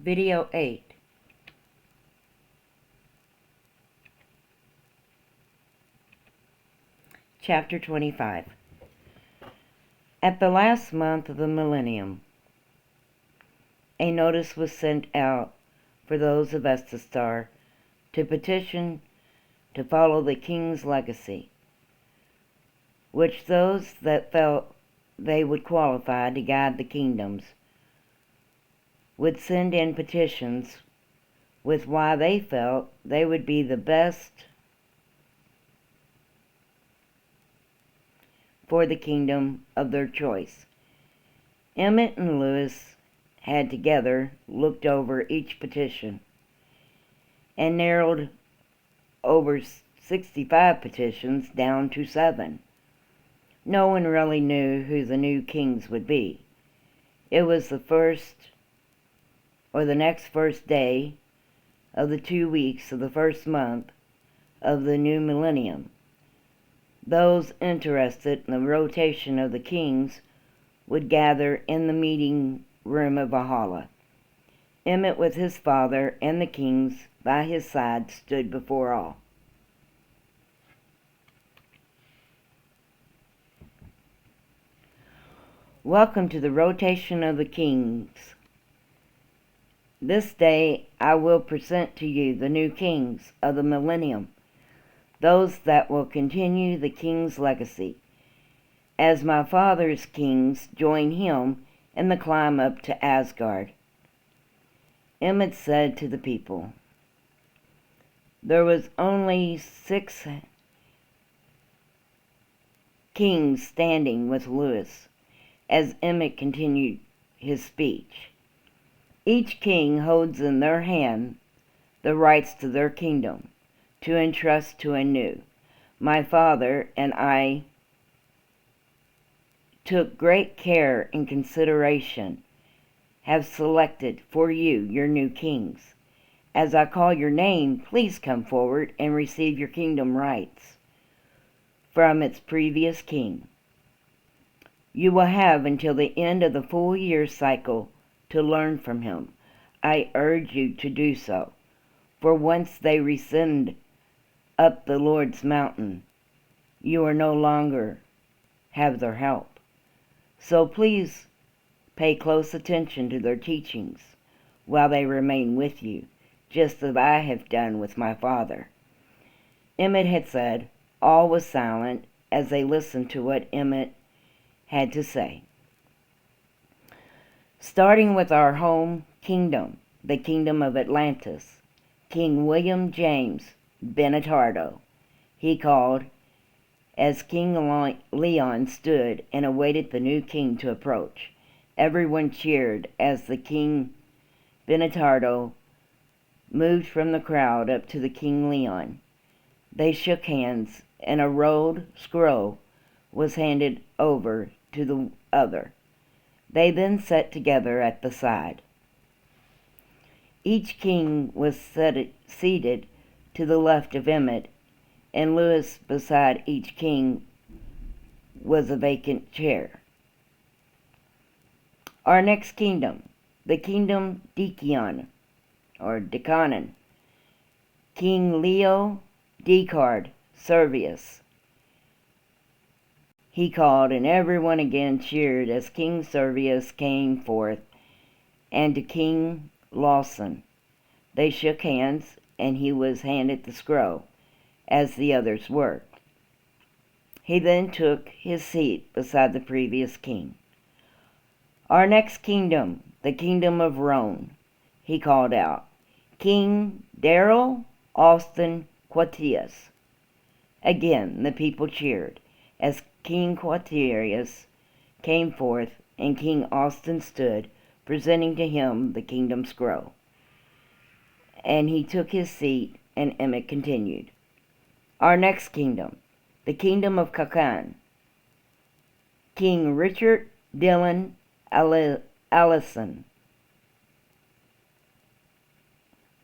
Video 8. Chapter 25. At the last month of the Millennium, a notice was sent out for those of Estastar to petition to follow the king's legacy, which those that felt they would qualify to guide the kingdoms would send in petitions with why they felt they would be the best for the kingdom of their choice. Emmett and Lewis had together looked over each petition and narrowed over 65 petitions down to 7. No one really knew who the new kings would be. It was the next first day of the 2 weeks of the first month of the new millennium. Those interested in the rotation of the kings would gather in the meeting room of Valhalla. Emmett, with his father and the kings by his side, stood before all. Welcome to the rotation of the kings. This day I will present to you the new kings of the millennium, those that will continue the king's legacy, as my father's kings join him in the climb up to Asgard. Emmett said to the people, there was only 6 kings standing with Lewis, as Emmett continued his speech. Each king holds in their hand the rights to their kingdom, to entrust to a new. My father and I took great care and consideration, have selected for you your new kings. As I call your name, please come forward and receive your kingdom rights from its previous king. You will have until the end of the full year cycle to learn from him. I urge you to do so, for once they rescind up the Lord's mountain, you are no longer have their help. So please pay close attention to their teachings while they remain with you, just as I have done with my father. Emmett had said. All was silent as they listened to what Emmett had to say. Starting with our home kingdom, the kingdom of Atlantis, King William James Benetardo, he called, as King Leon stood and awaited the new king to approach. Everyone cheered as the King Benetardo moved from the crowd up to the King Leon. They shook hands, and a rolled scroll was handed over to the other. They then sat together at the side. Each king was seated to the left of Emmett, and Lewis beside each king was a vacant chair. Our next kingdom, the kingdom Dicion, or Decanon, King Leo Decard Servius, he called, and everyone again cheered as King Servius came forth, and to King Lawson. They shook hands, and he was handed the scroll, as the others were. He then took his seat beside the previous king. Our next kingdom, the kingdom of Rome, he called out, King Darrell Austin Quatius. Again the people cheered, as King Quatirius came forth, and King Austin stood, presenting to him the kingdom scroll. And he took his seat, and Emmett continued. Our next kingdom, the kingdom of Kakan, King Richard Dillon Allison.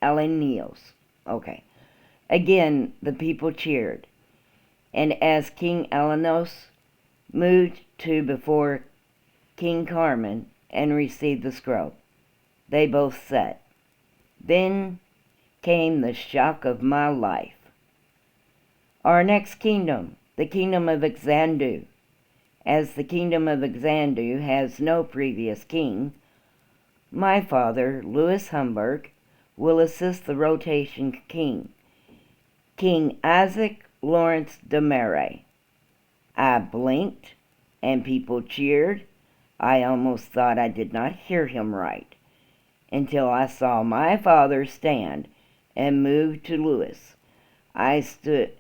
Alanios. Okay. Again, the people cheered. And as King Alanos moved to before King Carmen and received the scroll, they both sat. Then came the shock of my life. Our next kingdom, the kingdom of Xandoe. As the kingdom of Xandoe has no previous king, my father, Lewis Humburge, will assist the rotation king, King Isic Lawrence Damera. I blinked, and people cheered. I almost thought I did not hear him right, until I saw my father stand and move to Lewis. I stood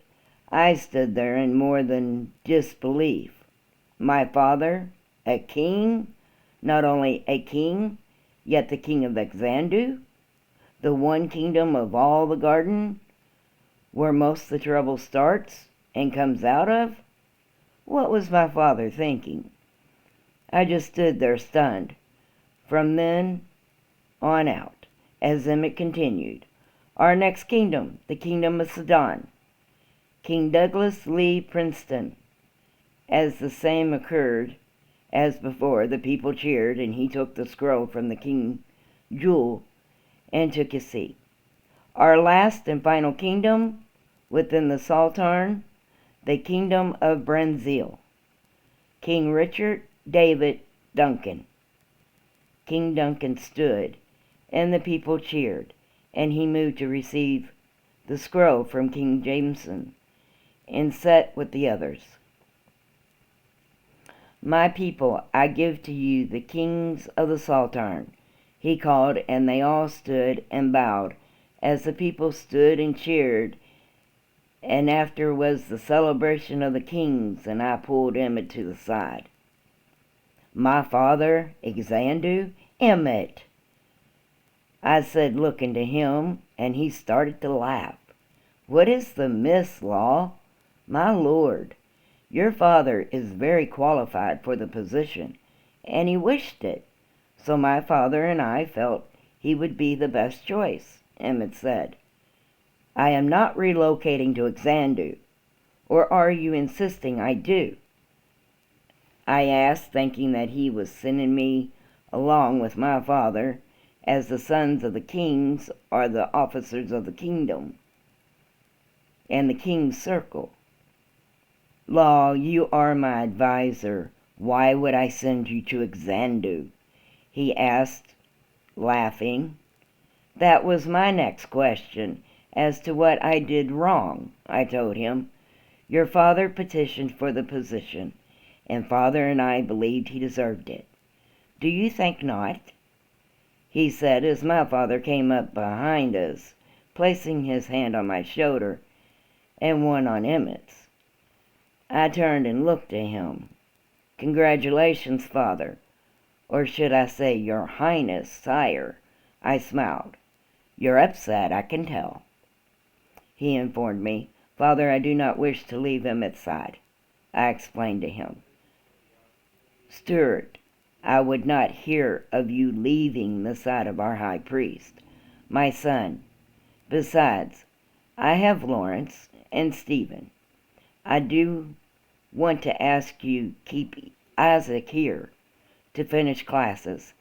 there in more than disbelief. My father, a king, not only a king, yet the king of Xandoe, the one kingdom of all the garden, where most of the trouble starts and comes out of? What was my father thinking? I just stood there stunned. From then on out, as Emmett continued, our next kingdom, the kingdom of Sudan, King Douglas Lee Princeton. As the same occurred as before, the people cheered, and he took the scroll from the King Jewel and took his seat. Our last and final kingdom within the Sultan, the kingdom of Brazil, King Richard David Duncan. King Duncan stood, and the people cheered, and he moved to receive the scroll from King Jameson and sat with the others. My people, I give to you the kings of the Sultan, he called, and they all stood and bowed, as the people stood and cheered. And after was the celebration of the kings, and I pulled Emmett to the side. My father, Xandoe, Emmett, I said, looking to him, and he started to laugh. What is the miss, Law? My lord, your father is very qualified for the position, and he wished it. So my father and I felt he would be the best choice, Emmett said. I am not relocating to Xandoe, or are you insisting I do? I asked, thinking that he was sending me along with my father, as the sons of the kings are the officers of the kingdom and the king's circle. Law, you are my advisor. Why would I send you to Xandoe? He asked, laughing. That was my next question, as to what I did wrong, I told him. Your father petitioned for the position, and father and I believed he deserved it. Do you think not? He said, as my father came up behind us, placing his hand on my shoulder and one on Emmett's. I turned and looked at him. Congratulations, father, or should I say, your highness, sire, I smiled. You're upset, I can tell. He informed me. Father, I do not wish to leave Emmett's side. I explained to him. Steward, I would not hear of you leaving the side of our high priest, my son. Besides, I have Lawrence and Stephen. I do want to ask you keep Isic here to finish classes.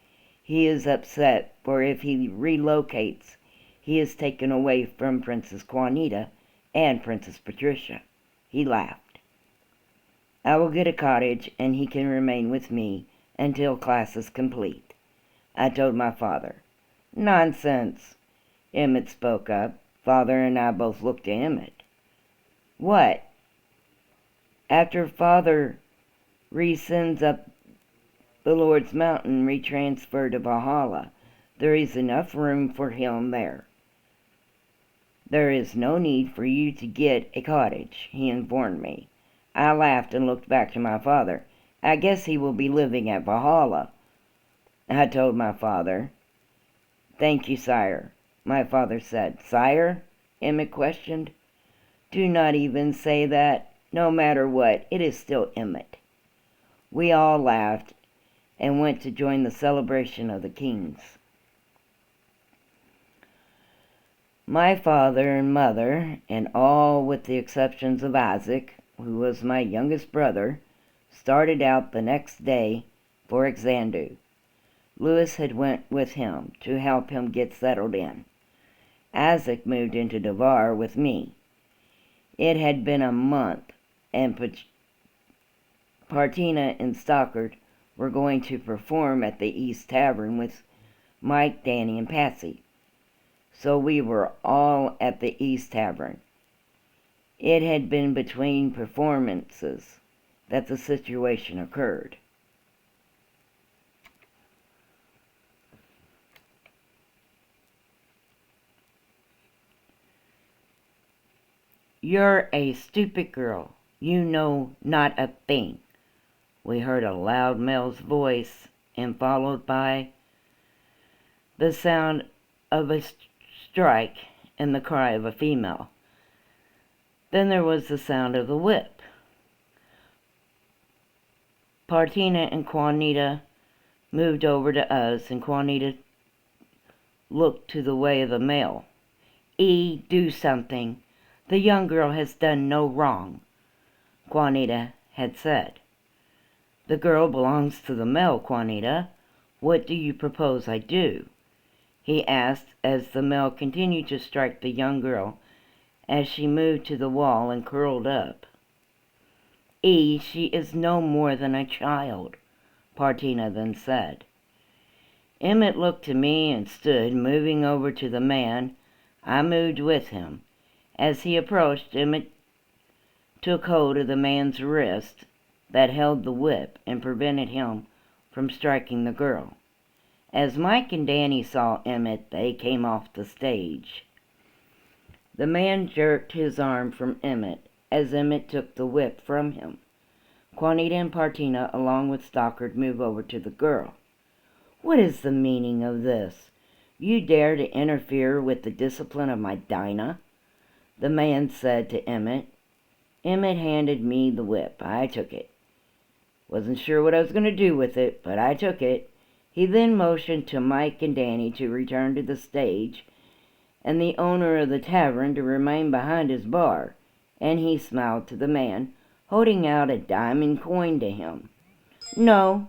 He is upset, for if he relocates, he is taken away from Princess Juanita and Princess Patricia. He laughed. I will get a cottage, and he can remain with me until class is complete, I told my father. Nonsense, Emmett spoke up. Father and I both looked at Emmett. What? After father resends up the Lord's mountain, retransferred to Valhalla, there is enough room for him there. There is no need for you to get a cottage, he informed me. I laughed and looked back to my father. I guess he will be living at Valhalla, I told my father. Thank you, sire, my father said. Sire? Emmett questioned. Do not even say that. No matter what, it is still Emmett. We all laughed and went to join the celebration of the kings. My father and mother, and all with the exceptions of Isic, who was my youngest brother, started out the next day for Xandoe. Lewis had went with him to help him get settled in. Isic moved into Damera with me. It had been a month, and Partina and Steward were going to perform at the East Tavern with Mike, Danny, and Patsy. So we were all at the East Tavern. It had been between performances that the situation occurred. "You're a stupid girl. You know not a thing," we heard a loud male's voice, and followed by the sound of a strike and the cry of a female. Then there was the sound of the whip. Partina and Juanita moved over to us, and Juanita looked to the way of the male. Do something. The young girl has done no wrong," Juanita had said. "The girl belongs to the male, Juanita. What do you propose I do?" he asked as the male continued to strike the young girl as she moved to the wall and curled up. She is no more than a child," Partina then said. Emmett looked to me and stood, moving over to the man. I moved with him. As he approached, Emmett took hold of the man's wrist that held the whip and prevented him from striking the girl. As Mike and Danny saw Emmett, they came off the stage. The man jerked his arm from Emmett as Emmett took the whip from him. Juanita and Partina, along with Steward, moved over to the girl. "What is the meaning of this? You dare to interfere with the discipline of my Dinah?" the man said to Emmett. Emmett handed me the whip. I took it. Wasn't sure what I was going to do with it, but I took it. He then motioned to Mike and Danny to return to the stage, and the owner of the tavern to remain behind his bar, and he smiled to the man, holding out a diamond coin to him. "No,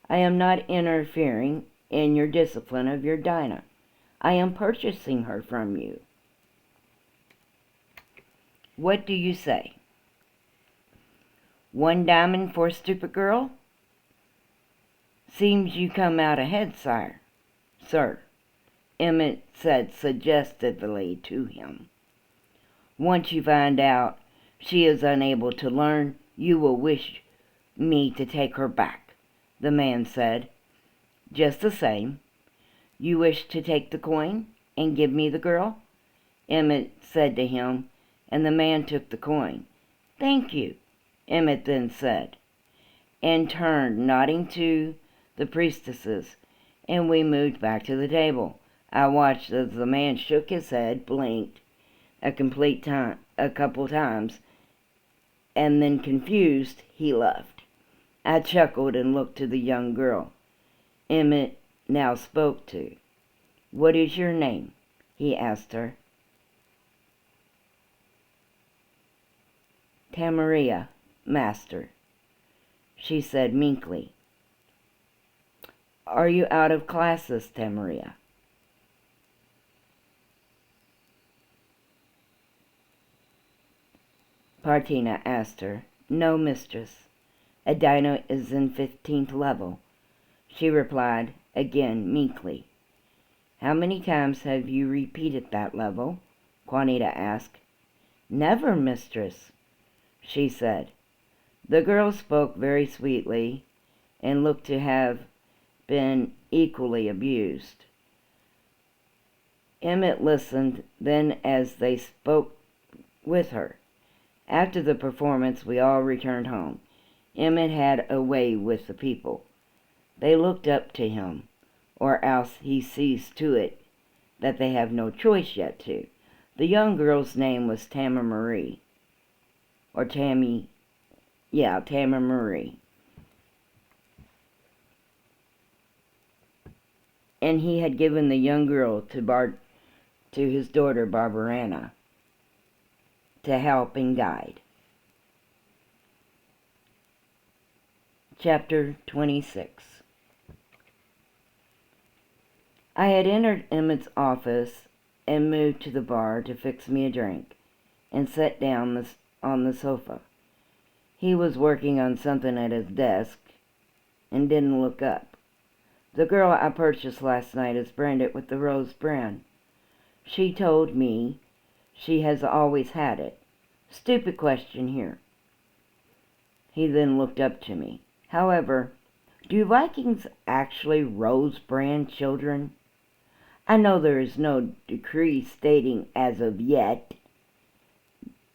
I am not interfering in your discipline of your Dinah. I am purchasing her from you. What do you say? 1 diamond for a stupid girl? Seems you come out ahead, sir," Emmett said suggestively to him. "Once you find out she is unable to learn, you will wish me to take her back," the man said. "Just the same, you wish to take the coin and give me the girl?" Emmett said to him, and the man took the coin. "Thank you," Emmett then said, and turned, nodding to the priestesses, and we moved back to the table. I watched as the man shook his head, blinked a couple times, and then, confused, he left. I chuckled and looked to the young girl Emmett now spoke to. "What is your name?" he asked her. "Damera, master," she said meekly. "Are you out of classes, Damera?" Partina asked her. "No, mistress. Adina is in 15th level," she replied, again meekly. "How many times have you repeated that level?" Juanita asked. "Never, mistress," she said. The girl spoke very sweetly and looked to have been equally abused. Emmett listened then as they spoke with her. After the performance, we all returned home. Emmett had a way with the people. They looked up to him, or else he sees to it that they have no choice yet to. The young girl's name was Tammy Marie. Tammy Marie. And he had given the young girl to his daughter Barbarana to help and guide. Chapter 26. I had entered Emmett's office and moved to the bar to fix me a drink and sat down on the sofa. He was working on something at his desk and didn't look up. "The girl I purchased last night is branded with the rose brand. She told me she has always had it. Stupid question here." He then looked up to me. "However, do Vikings actually rose brand children? I know there is no decree stating as of yet,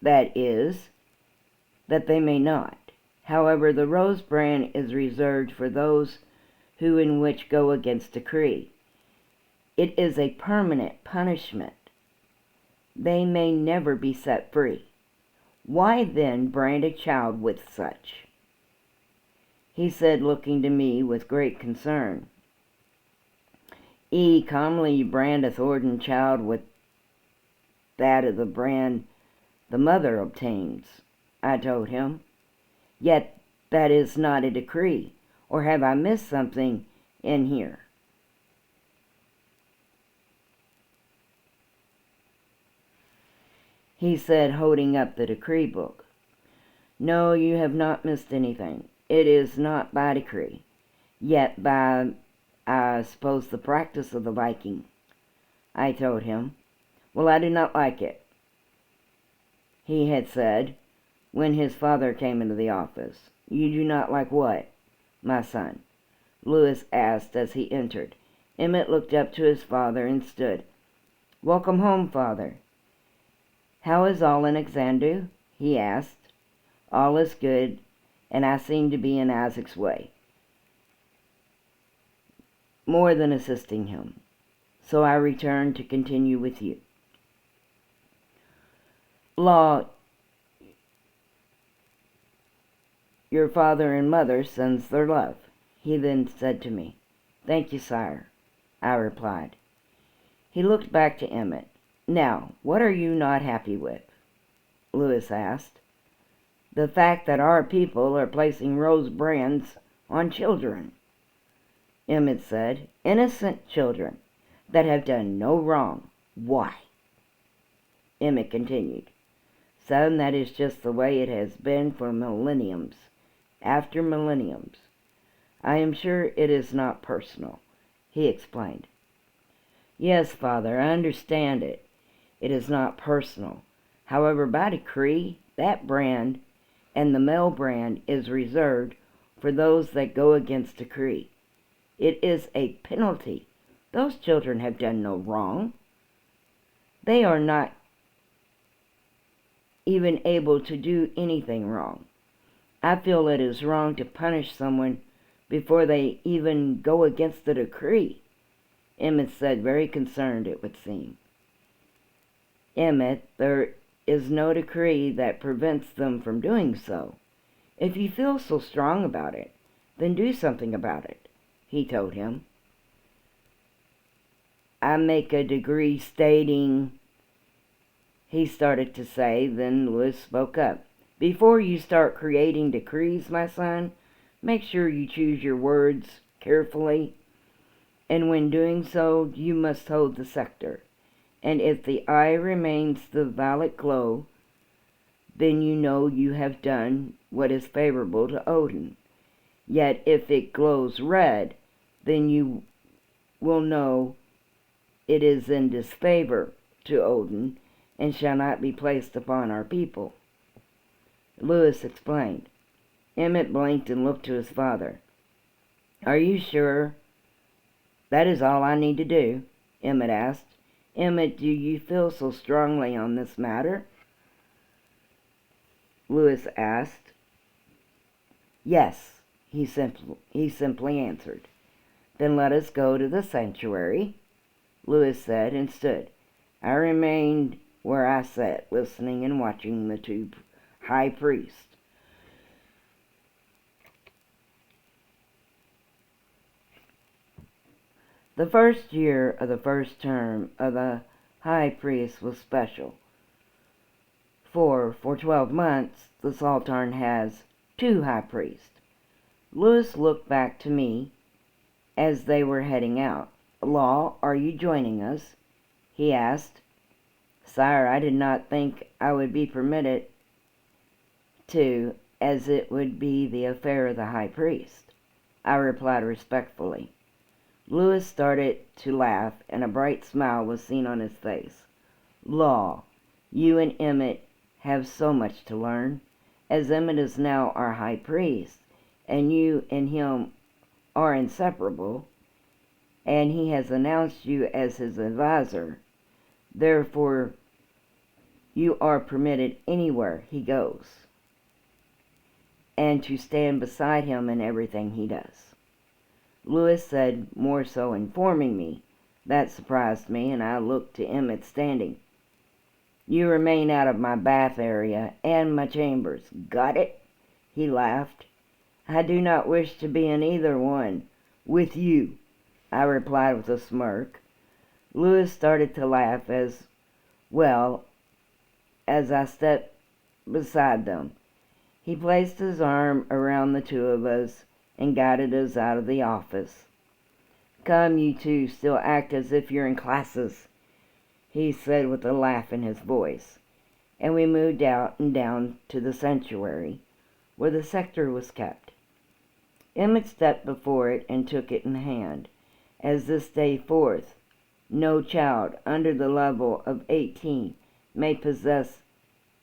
that is, that they may not. However, the rose brand is reserved for those who in which go against decree. It is a permanent punishment. They may never be set free. Why then brand a child with such?" He said, looking to me with great concern, "Commonly you brand a thornton child with that of the brand the mother obtains," I told him. "Yet that is not a decree, or have I missed something in here?" He said, holding up the decree book, "No, you have not missed anything. It is not by decree, yet by, I suppose, the practice of the Viking." I told him. "Well, I do not like it," he had said when his father came into the office. "You do not like what, my son?" Lewis asked as he entered. Emmett looked up to his father and stood. "Welcome home, father." "How is all in Xandoe?" he asked. "All is good, and I seem to be in Isic's way, more than assisting him. So I return to continue with you. Law, your father and mother sends their love," he then said to me. "Thank you, sire," I replied. He looked back to Emmett. "Now, what are you not happy with?" Lewis asked. "The fact that our people are placing rose brands on children," Emmett said. "Innocent children that have done no wrong. Why?" Emmett continued. "Son, that is just the way it has been for millenniums after millenniums. I am sure it is not personal," he explained. "Yes, father, I understand it. It is not personal. However, by decree, that brand and the male brand is reserved for those that go against decree. It is a penalty. Those children have done no wrong. They are not even able to do anything wrong. I feel it is wrong to punish someone before they even go against the decree," Emmett said, very concerned, it would seem. "Emmett, there is no decree that prevents them from doing so. If you feel so strong about it, then do something about it," he told him. "I make a decree stating," he started to say. Then Lewis spoke up. "Before you start creating decrees, my son, make sure you choose your words carefully, and when doing so, you must hold the scepter. And if the eye remains the violet glow, then you know you have done what is favorable to Odin. Yet if it glows red, then you will know it is in disfavor to Odin, and shall not be placed upon our people." Lewis explained. Emmett blinked and looked to his father. "Are you sure that is all I need to do?" Emmett asked. "Emmett, do you feel so strongly on this matter?" Lewis asked. "Yes," he simply answered. "Then let us go to the sanctuary," Lewis said, and stood. I remained where I sat, listening and watching the two high priests. The first year of the first term of the high priest was special, for 12 months the Sultan has 2 high priests. Lewis looked back to me as they were heading out. "Law, are you joining us?" he asked. Sire, I did not think I would be permitted to, as it would be the affair of the high priest, I replied respectfully. Lewis started to laugh, and a bright smile was seen on his face. Law, you and Emmett have so much to learn, as Emmett is now our high priest, and you and him are inseparable, and he has announced you as his advisor. Therefore, you are permitted anywhere he goes, and to stand beside him in everything he does. Lewis said, more so informing me. That surprised me, and I looked to Emmett standing. You remain out of my bath area and my chambers. Got it? He laughed. I do not wish to be in either one with you, I replied with a smirk. Lewis started to laugh as well as I stepped beside them. He placed his arm around the two of us and guided us out of the office. Come, you two still act as if you're in classes, he said with a laugh in his voice, and we moved out and down to the sanctuary, where the scepter was kept. Emmett stepped before it and took it in hand. As this day forth, no child under the level of 18 may possess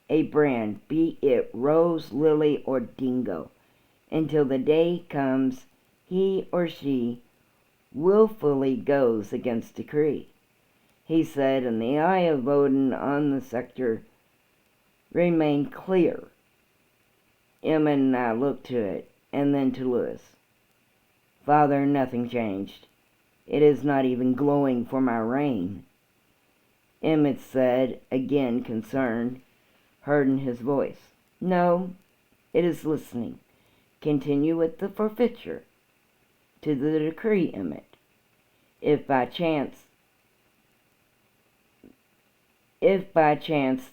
a brand, be it rose, lily, or dingo, until the day comes he or she willfully goes against decree. He said, and the eye of Odin on the scepter remained clear. Emma and I looked to it, and then to Lewis. Father, nothing changed. It is not even glowing for my reign. Emmett said, again concerned, heard in his voice. No, it is listening. Continue with the forfeiture. To the decree, Emmett. If by chance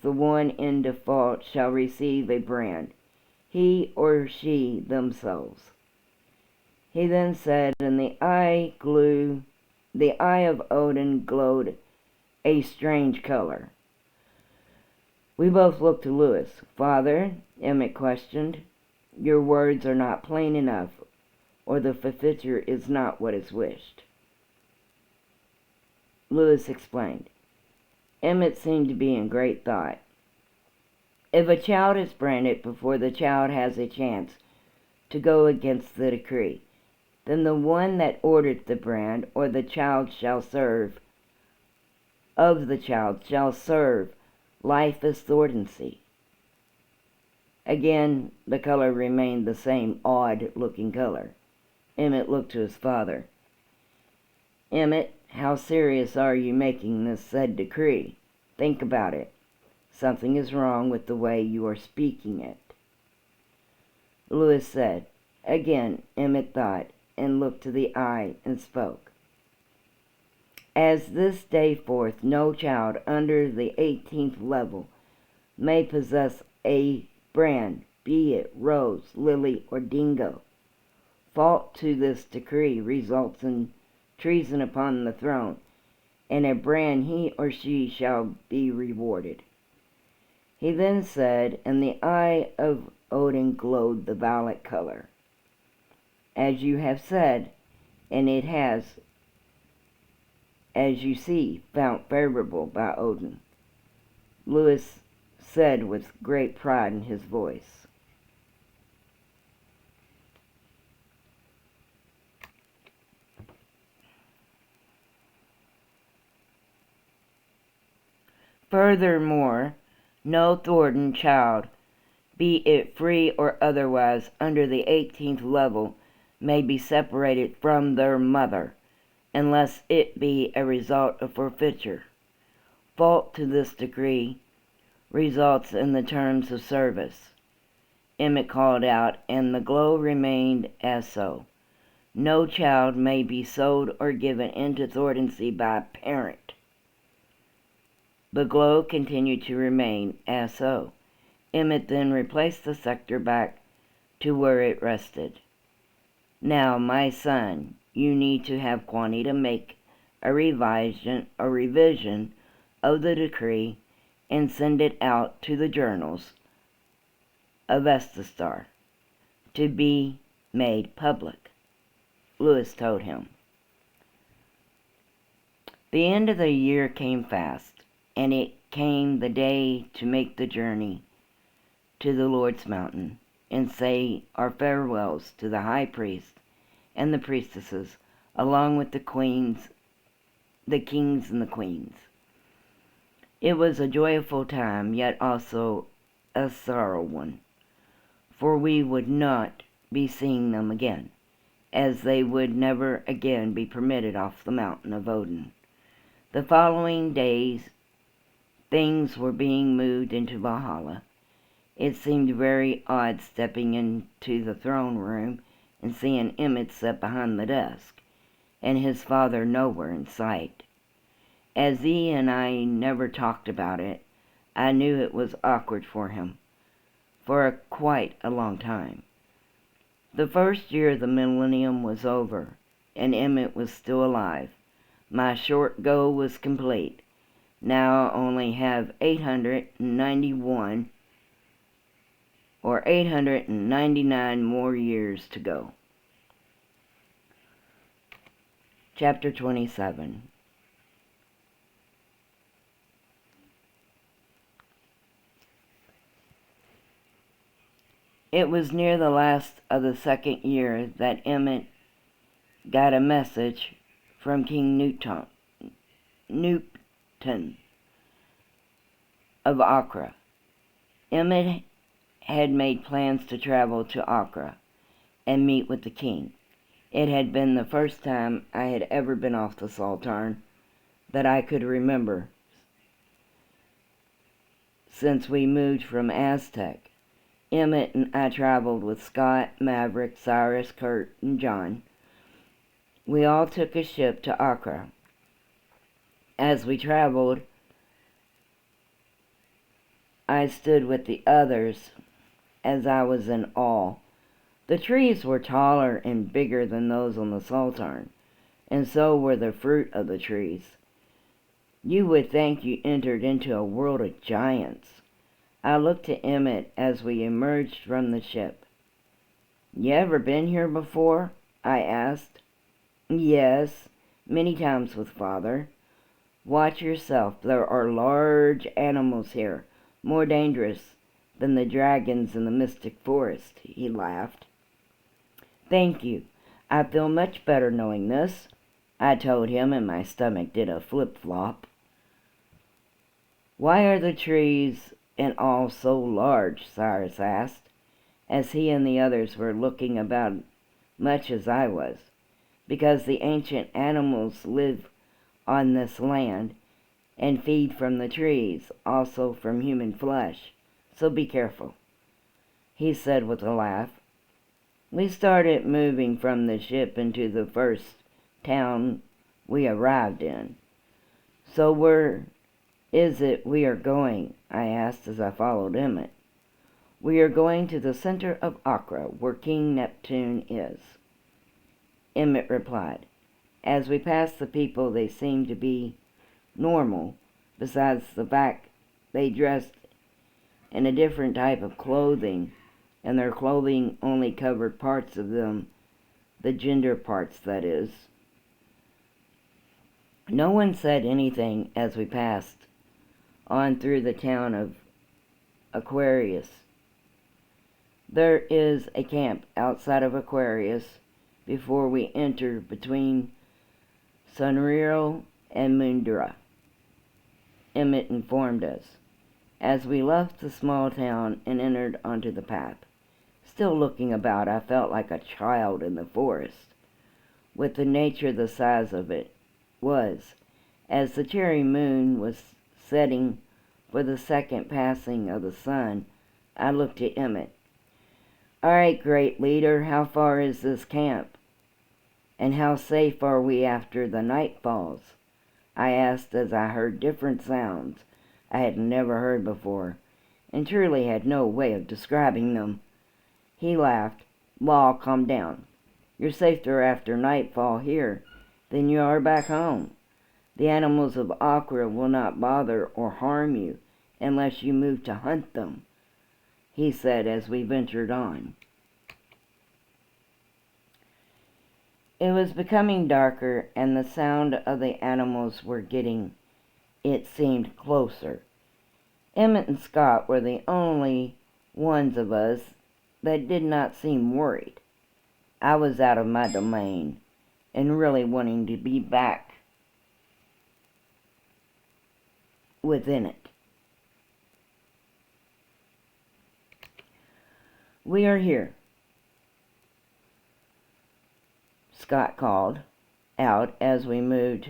the one in default shall receive a brand, he or she themselves. He then said, and the eye of Odin glowed a strange color. We both looked to Lewis. Father, Emmett questioned, your words are not plain enough, or the forfeiture is not what is wished. Lewis explained. Emmett seemed to be in great thought. If a child is branded before the child has a chance to go against the decree, then the one that ordered the brand or the child shall serve life exordancy. Again, the color remained the same odd-looking color. Emmett looked to his father. Emmett, how serious are you making this said decree? Think about it. Something is wrong with the way you are speaking it. Lewis said. Again, Emmett thought, and looked to the eye and spoke. As this day forth, no child under the 18th level may possess a brand, be it rose, lily, or dingo. Fault to this decree results in treason upon the throne, and a brand he or she shall be rewarded. He then said, and the eye of Odin glowed the violet color. As you have said, and it has, as you see, found favorable by Odin. Lewis said with great pride in his voice. Furthermore, no thwarted child, be it free or otherwise, under the 18th level, may be separated from their mother, unless it be a result of forfeiture. Fault to this decree results in the terms of service. Emmett called out, and the glow remained as so. No child may be sold or given into thwartancy by a parent. The glow continued to remain as so. Emmett then replaced the scepter back to where it rested. Now, my son, you need to have Juanita make a revision of the decree and send it out to the journals of Estastar to be made public, Lewis told him. The end of the year came fast, and it came the day to make the journey to the Lord's mountain and say our farewells to the high priest and the priestesses, along with the kings and the queens. It was a joyful time, yet also a sorrow one, for we would not be seeing them again, as they would never again be permitted off the mountain of Odin. The following days, things were being moved into Valhalla. It seemed very odd stepping into the throne room and seeing Emmett sit behind the desk, and his father nowhere in sight. As he and I never talked about it, I knew it was awkward for him, for quite a long time. The first year of the Millennium was over, and Emmett was still alive. My short goal was complete. Now I only have 891 or 899 more years to go. Chapter 27. It was near the last of the second year that Emmett got a message from King Newton of Accra. Emmett had made plans to travel to Accra and meet with the king. It had been the first time I had ever been off the Sultan that I could remember since we moved from Aztec. Emmett and I traveled with Scott, Maverick, Cyrus, Kurt, and John. We all took a ship to Accra. As we traveled, I stood with the others as I was in awe. The trees were taller and bigger than those on the Sultan, and so were the fruit of the trees. You would think you entered into a world of giants. I looked to Emmett as we emerged from the ship. "You ever been here before?" I asked. "Yes, many times with Father." "Watch yourself. There are large animals here, more dangerous than the dragons in the mystic forest," he laughed. "Thank you. I feel much better knowing this," I told him, and my stomach did a flip-flop. "Why are the trees and all so large?" Cyrus asked, as he and the others were looking about much as I was. "Because the ancient animals live on this land and feed from the trees, also from human flesh, so be careful," he said with a laugh. We started moving from the ship into the first town we arrived in. "So where is it we are going?" I asked as I followed Emmett. "We are going to the center of Accra, where King Neptune is," Emmett replied. As we passed the people, they seemed to be normal, besides the fact they dressed in a different type of clothing, and their clothing only covered parts of them, the gender parts, that is. No one said anything as we passed on through the town of Aquarius. There is a camp outside of Aquarius before we enter between Sunriro and Mundra, Emmett informed us, as we left the small town and entered onto the path. Still looking about, I felt like a child in the forest, with the nature the size of it was. As the cherry moon was setting for the second passing of the sun, I looked at Emmett. "All right, great leader, how far is this camp? And how safe are we after the night falls?" I asked as I heard different sounds I had never heard before, and truly had no way of describing them. He laughed. "Law, calm down. You're safer after nightfall here than you are back home. The animals of Aqua will not bother or harm you unless you move to hunt them, he said as we ventured on. It was becoming darker, and the sound of the animals were getting, it seemed, closer. Emmett and Scott were the only ones of us that did not seem worried. I was out of my domain and really wanting to be back within it. "We are here," Scott called out as he moved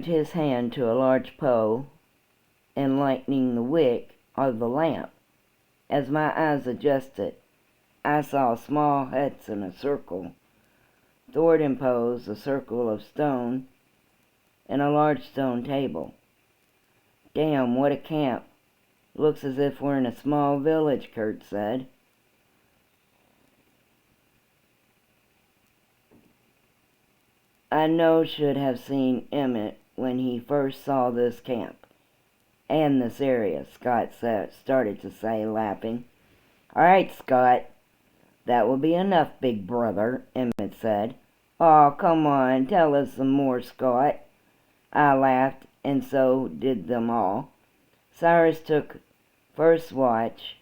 his hand to a large pole and lighting the wick of the lamp. As my eyes adjusted, I saw small huts in a circle, thwart imposed a circle of stone, and a large stone table. "Damn, what a camp. Looks as if we're in a small village," Kurt said. I should have seen Emmett when he first saw this camp and this area, Scott started to say, laughing. "All right, Scott, that will be enough, big brother," Emmett said. "Aw, come on, tell us some more, Scott." I laughed, and so did them all. Cyrus took first watch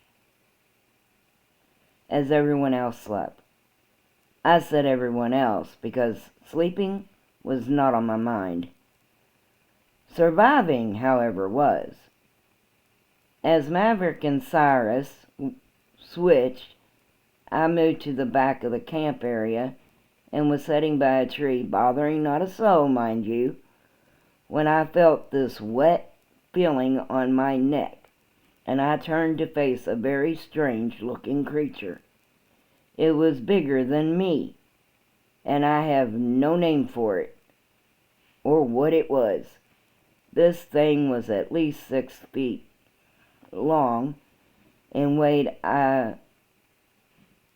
as everyone else slept. I said everyone else because sleeping was not on my mind. Surviving, however, was. As Maverick and Cyrus switched, I moved to the back of the camp area and was sitting by a tree, bothering not a soul, mind you, when I felt this wet feeling on my neck, and I turned to face a very strange-looking creature. It was bigger than me, and I have no name for it, or what it was. This thing was at least 6 feet long, and weighed, I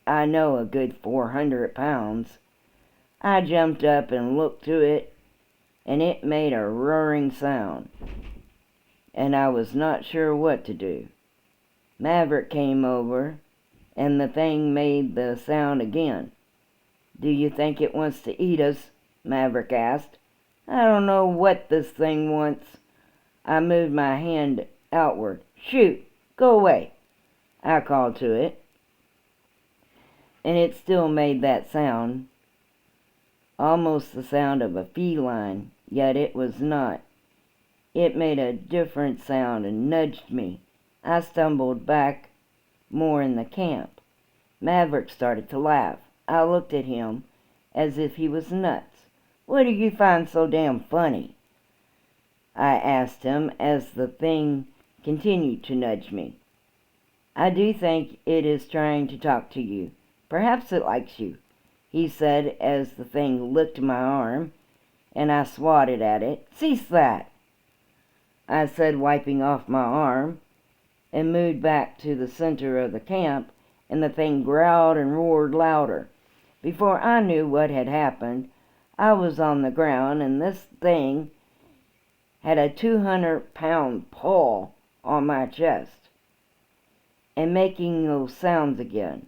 know, a good 400 pounds. I jumped up and looked to it, and it made a roaring sound, and I was not sure what to do. Maverick came over, and the thing made the sound again. "Do you think it wants to eat us?" Maverick asked. "I don't know what this thing wants." I moved my hand outward. "Shoot! Go away!" I called to it, and it still made that sound, almost the sound of a feline, yet it was not. It made a different sound and nudged me. I stumbled back more in the camp. Maverick started to laugh. I looked at him as if he was nuts. "What do you find so damn funny?" I asked him as the thing continued to nudge me. "I do think it is trying to talk to you. Perhaps it likes you," he said as the thing licked my arm, and I swatted at it. "Cease that," I said, wiping off my arm, and moved back to the center of the camp, and the thing growled and roared louder. Before I knew what had happened, I was on the ground, and this thing had a 200-pound paw on my chest, and making those sounds again,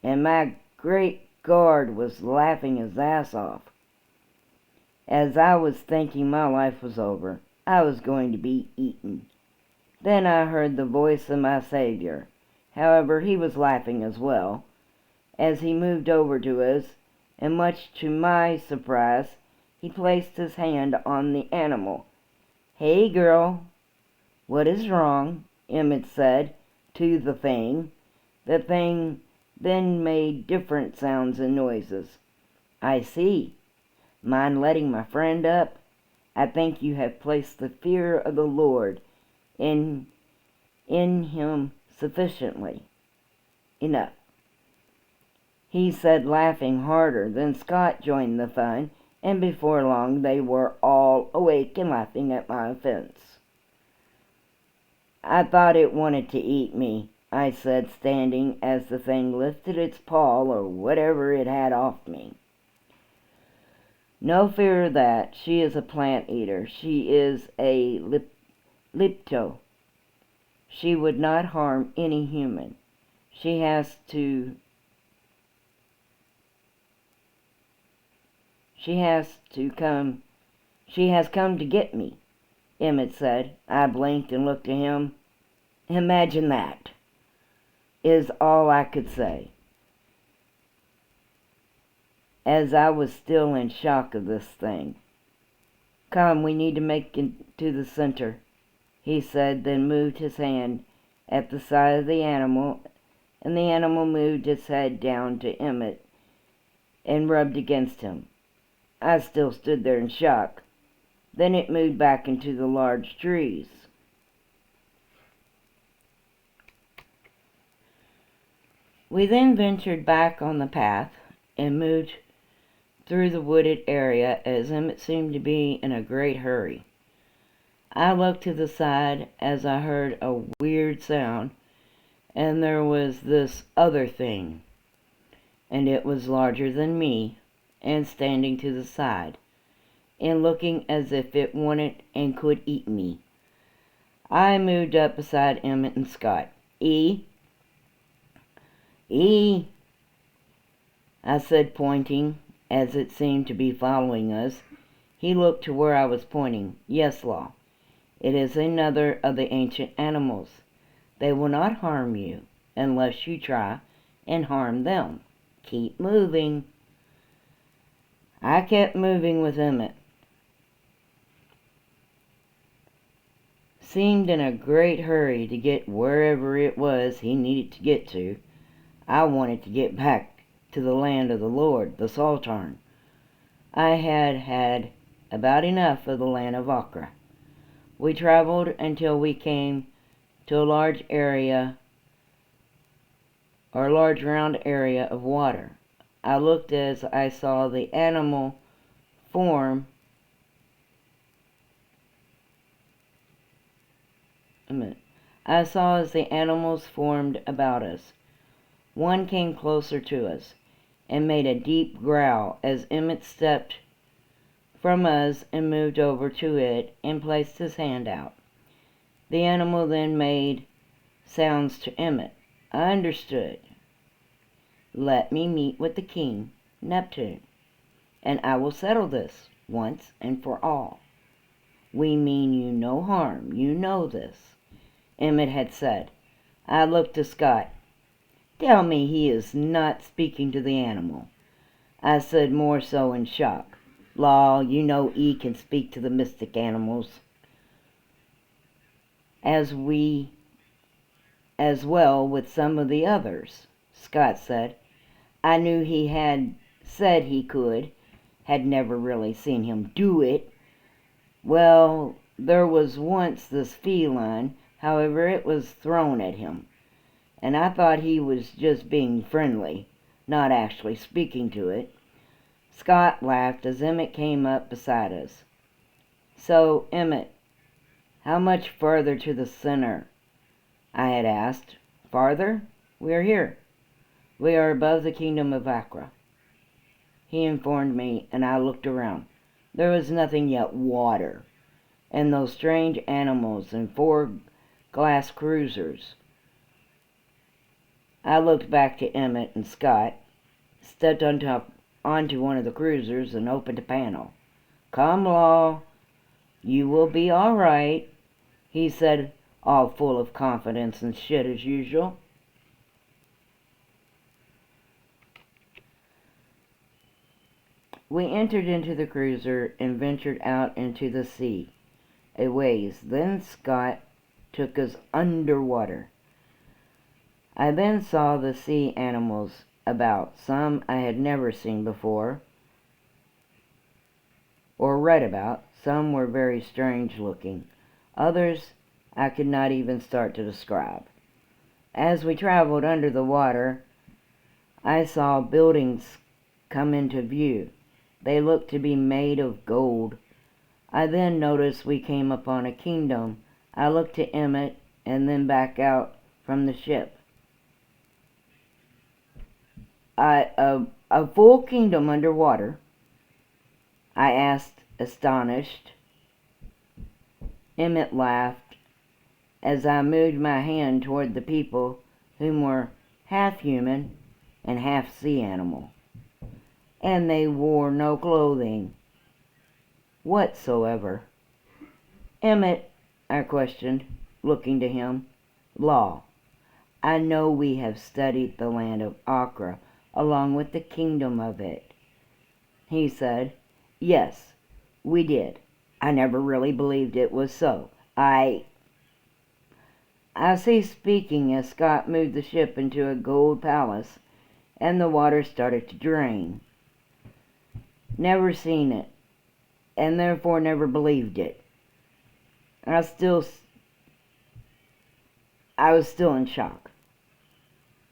and my great guard was laughing his ass off. As I was thinking my life was over, I was going to be eaten. Then I heard the voice of my Savior. However, he was laughing as well, as he moved over to us, and much to my surprise, he placed his hand on the animal. "Hey, girl, what is wrong?" Emmett said to the thing. The thing then made different sounds and noises. "I see. Mind letting my friend up? I think you have placed the fear of the Lord in him sufficiently. Enough," he said, laughing harder. Then Scott joined the fun, and before long they were all awake and laughing at my offense. "I thought it wanted to eat me," I said, standing as the thing lifted its paw or whatever it had off me. No fear of that. She is a plant eater. She is a lipto. She would not harm any human. She has come to get me, Emmett said. I blinked and looked at him. Imagine that, is all I could say, as I was still in shock of this thing. Come, we need to make it to the center, he said, then moved his hand at the side of the animal, and the animal moved its head down to Emmett and rubbed against him. I still stood there in shock. Then it moved back into the large trees. We then ventured back on the path and moved through the wooded area, as Emmett seemed to be in a great hurry. I looked to the side as I heard a weird sound, and there was this other thing, and it was larger than me, and standing to the side, and looking as if it wanted and could eat me. I moved up beside Emmett and Scott. E, I said, pointing, as it seemed to be following us. He looked to where I was pointing. Yes, Law. It is another of the ancient animals. They will not harm you unless you try and harm them. Keep moving. I kept moving with Emmett. Seemed in a great hurry to get wherever it was he needed to get to. I wanted to get back to the land of the Lord, the Sultan. I had about enough of the land of Acre. We traveled until we came to a large round area of water. I looked as I saw the animal form. I saw as the animals formed about us. One came closer to us and made a deep growl as Emmett stepped from us and moved over to it and placed his hand out. The animal then made sounds to Emmett. I understood. Let me meet with the king, Neptune, and I will settle this once and for all. We mean you no harm, you know this, Emmett had said. I looked to Scott. Tell me he is not speaking to the animal, I said, more so in shock. Law, you know E can speak to the mystic animals as well with some of the others, Scott said. I knew he had said he could, had never really seen him do it. Well, there was once this feline, however, it was thrown at him, and I thought he was just being friendly, not actually speaking to it. Scott laughed as Emmett came up beside us. So, Emmett, how much farther to the center? I had asked. Farther? We are here. We are above the kingdom of Acre, he informed me, and I looked around. There was nothing yet water, and those strange animals and 4 glass cruisers. I looked back to Emmett and Scott, stepped onto one of the cruisers and opened a panel. Come, Law, you will be all right, he said, all full of confidence and shit as usual. We entered into the cruiser and ventured out into the sea a ways. Then Scott took us underwater. I then saw the sea animals about. Some I had never seen before or read about. Some were very strange looking. Others I could not even start to describe. As we traveled under the water, I saw buildings come into view. They looked to be made of gold. I then noticed we came upon a kingdom. I looked to Emmett and then back out from the ship. A full kingdom underwater. I asked, astonished. Emmett laughed as I moved my hand toward the people, whom were half human and half sea animal. And they wore no clothing whatsoever. Emmett, I questioned, looking to him. Law, I know we have studied the land of Accra along with the kingdom of it. He said, yes, we did. I never really believed it was so. I ceased speaking as Scott moved the ship into a gold palace, and the water started to drain. Never seen it, and therefore never believed it. I was still in shock.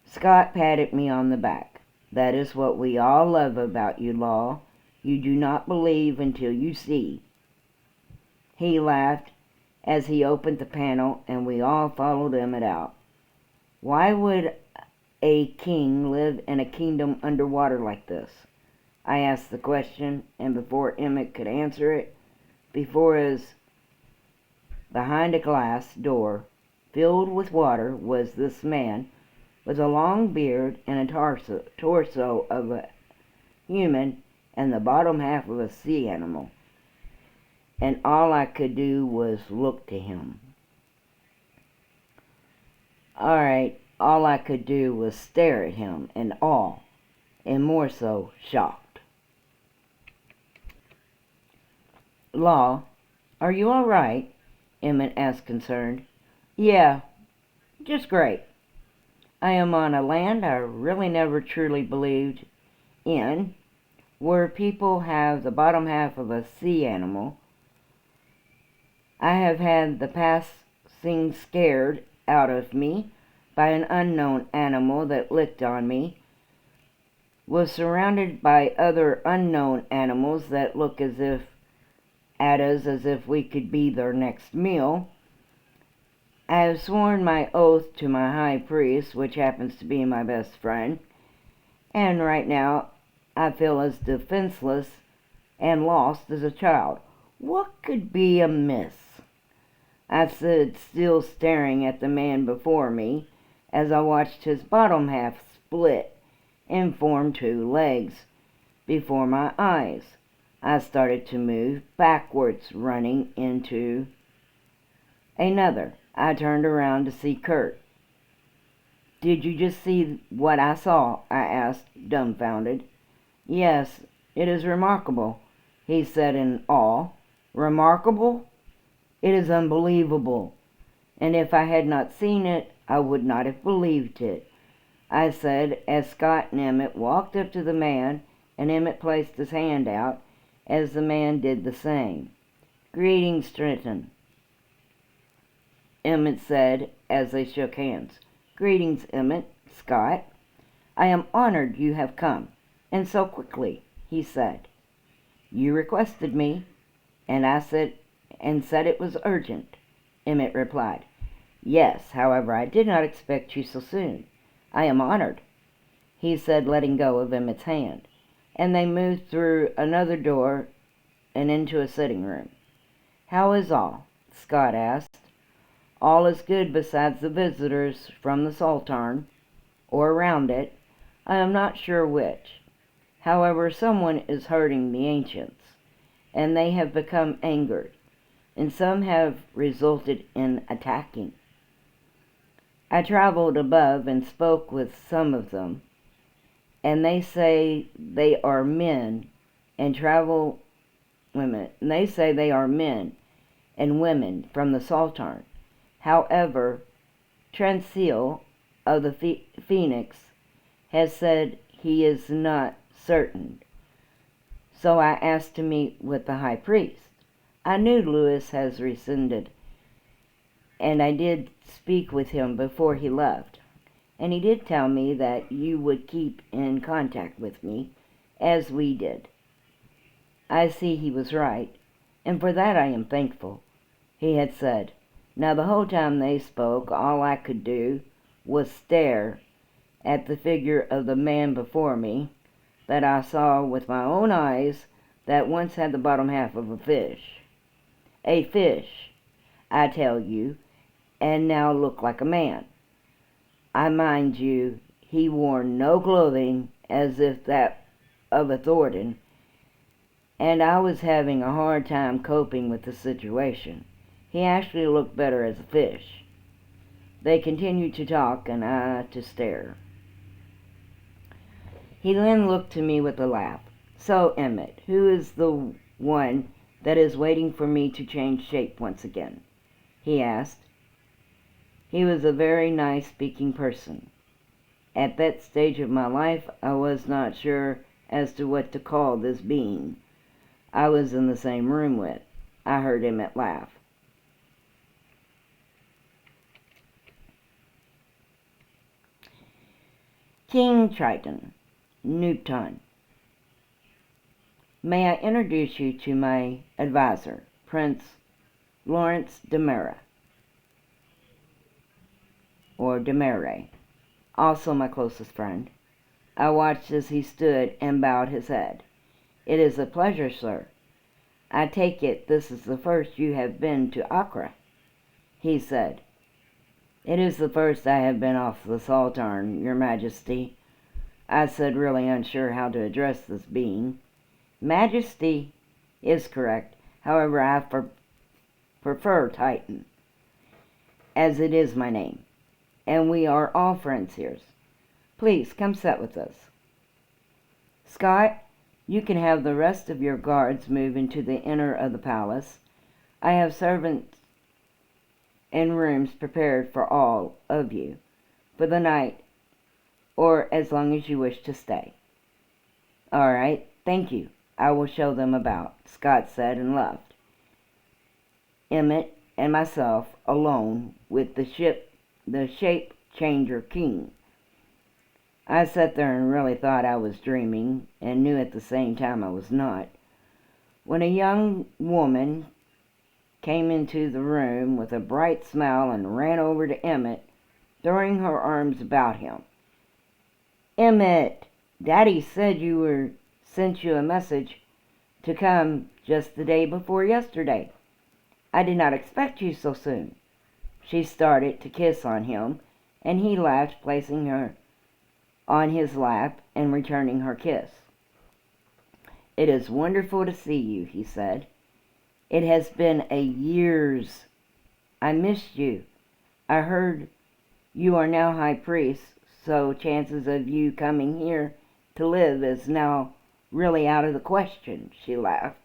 Scott patted me on the back. That is what we all love about you, Law. You do not believe until you see. He laughed as he opened the panel, and we all followed Emmett out. Why would a king live in a kingdom underwater like this? I asked the question, and before Emmett could answer it, behind a glass door filled with water was this man with a long beard and a torso of a human and the bottom half of a sea animal. And all I could do was look to him. All I could do was stare at him in awe, and more so, shocked. Law, are you all right? Emmett asked, concerned. Yeah, just great. I am on a land I really never truly believed in, where people have the bottom half of a sea animal. I have had the passing scared out of me by an unknown animal that licked on me, was surrounded by other unknown animals that look at us as if we could be their next meal. I have sworn my oath to my high priest, which happens to be my best friend, and right now I feel as defenseless and lost as a child. What could be amiss? I stood still staring at the man before me as I watched his bottom half split and form two legs before my eyes. I started to move backwards, running into another. I turned around to see Kurt. Did you just see what I saw? I asked, dumbfounded. Yes, it is remarkable, he said in awe. Remarkable? It is unbelievable, and if I had not seen it, I would not have believed it, I said as Scott and Emmett walked up to the man, and Emmett placed his hand out as the man did the same. Greetings, Trenton, Emmett said as they shook hands. Greetings, Emmett, Scott. I am honored you have come, and so quickly, he said. You requested me, and I said it was urgent, Emmett replied. Yes, however, I did not expect you so soon. I am honored, he said, letting go of Emmett's hand, and they moved through another door and into a sitting room. How is all? Scott asked. All is good besides the visitors from the Sultan, or around it. I am not sure which. However, someone is hurting the ancients, and they have become angered, and some have resulted in attacking. I traveled above and spoke with some of them, and they say they are men and women from the Sultan. However, Transil of the Phoenix has said he is not certain. So I asked to meet with the high priest. I knew Lewis has rescinded, and I did speak with him before he left, and he did tell me that you would keep in contact with me, as we did. I see he was right, and for that I am thankful, he had said. Now the whole time they spoke, all I could do was stare at the figure of the man before me that I saw with my own eyes that once had the bottom half of a fish. A fish, I tell you, and now look like a man. I mind you, he wore no clothing as if that of a Thornton, and I was having a hard time coping with the situation. He actually looked better as a fish. They continued to talk, and I to stare. He then looked to me with a laugh. "So, Emmett, who is the one that is waiting for me to change shape once again?" he asked. He was a very nice-speaking person. At that stage of my life, I was not sure as to what to call this being I was in the same room with. I heard Emmett laugh. King Triton, Newton. May I introduce you to my advisor, Prince Lawrence Damera, or Damere, also my closest friend. I watched as he stood and bowed his head. "It is a pleasure, sir. I take it this is the first you have been to Accra," he said. "It is the first I have been off the Sultan, Your Majesty," I said, really unsure how to address this being. "Majesty is correct. However, I prefer Titan, as it is my name, and we are all friends here. Please come sit with us. Scott, you can have the rest of your guards move into the inner of the palace. I have servants and rooms prepared for all of you for the night, or as long as you wish to stay." "All right, thank you. I will show them about," Scott said and left. Emmett and myself alone with the shape changer king. I sat there and really thought I was dreaming, and knew at the same time I was not, when a young woman came into the room with a bright smile and ran over to Emmett, throwing her arms about him. "Emmett, Daddy said sent you a message to come just the day before yesterday. I did not expect you so soon." She started to kiss on him, and he laughed, placing her on his lap and returning her kiss. "It is wonderful to see you," he said. "It has been a years. I missed you. I heard you are now high priest, so chances of you coming here to live is now really out of the question," she laughed.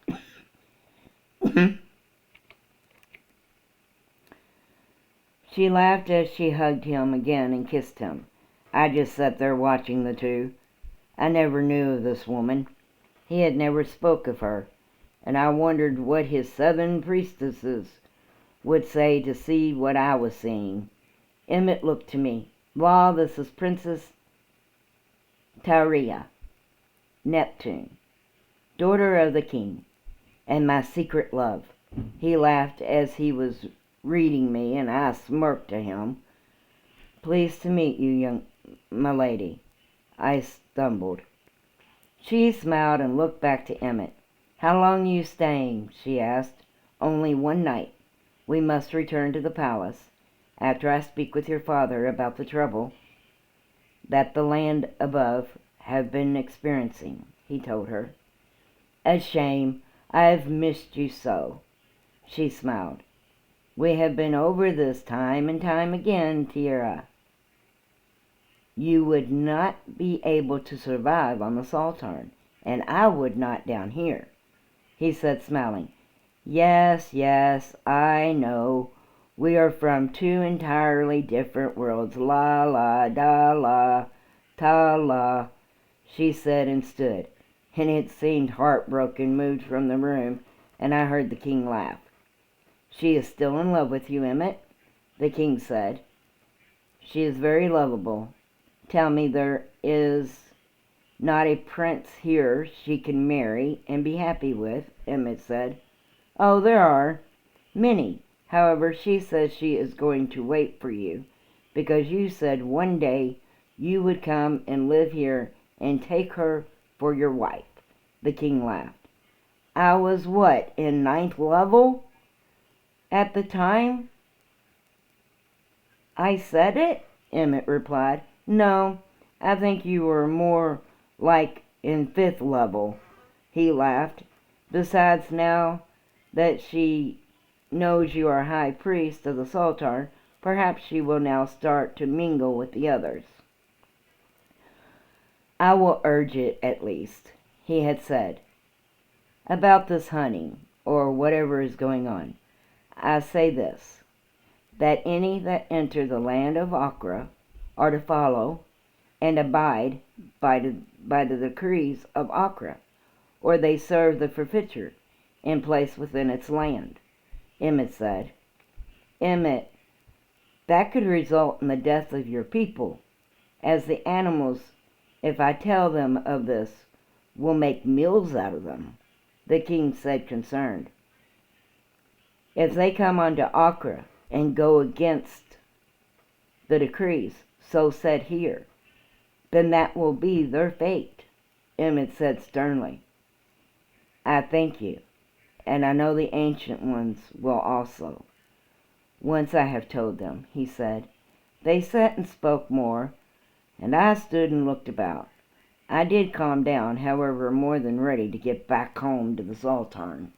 She laughed as she hugged him again and kissed him. I just sat there watching the two. I never knew of this woman. He had never spoke of her, and I wondered what his southern priestesses would say to see what I was seeing. Emmett looked to me. "Law, this is Princess Tauria, Neptune, daughter of the king, and my secret love." He laughed as he was reading me, and I smirked at him. "Pleased to meet you, my lady," I stumbled. She smiled and looked back to Emmett. "How long are you staying?" she asked. "Only one night. We must return to the palace after I speak with your father about the trouble that the land above have been experiencing," he told her. "A shame. I've missed you so." She smiled. "We have been over this time and time again, Tierra. You would not be able to survive on the Sultan, and I would not down here," he said, smiling. Yes, I know. We are from two entirely different worlds. La la, da la, ta la," she said and stood, and it seemed heartbroken, moved from the room, and I heard the king laugh. "She is still in love with you, Emmett," the king said. "She is very lovable. Tell me, there is not a prince here she can marry and be happy with," Emmett said. "Oh, there are many. However, she says she is going to wait for you, because you said one day you would come and live here and take her for your wife." The king laughed. I was what, in 9th level at the time I said it? Emmett replied. No, I think you were more like in 5th level. He laughed. Besides, now that she knows you are high priest of the Sultan, perhaps she will now start to mingle with the others. I will urge it, at least, he had said. About this hunting, or whatever is going on, I say this, that any that enter the land of Acre are to follow and abide by the decrees of Acre, or they serve the forfeiture in place within its land, Emmett said. Emmett, that could result in the death of your people, as the animals, if I tell them of this, will make meals out of them, the king said, concerned. If they come unto Acre and go against the decrees so said here, then that will be their fate, Emmett said sternly. I thank you, and I know the ancient ones will also. Once I have told them, he said. They sat and spoke more, and I stood and looked about. I did calm down, however, more than ready to get back home to the Sultan.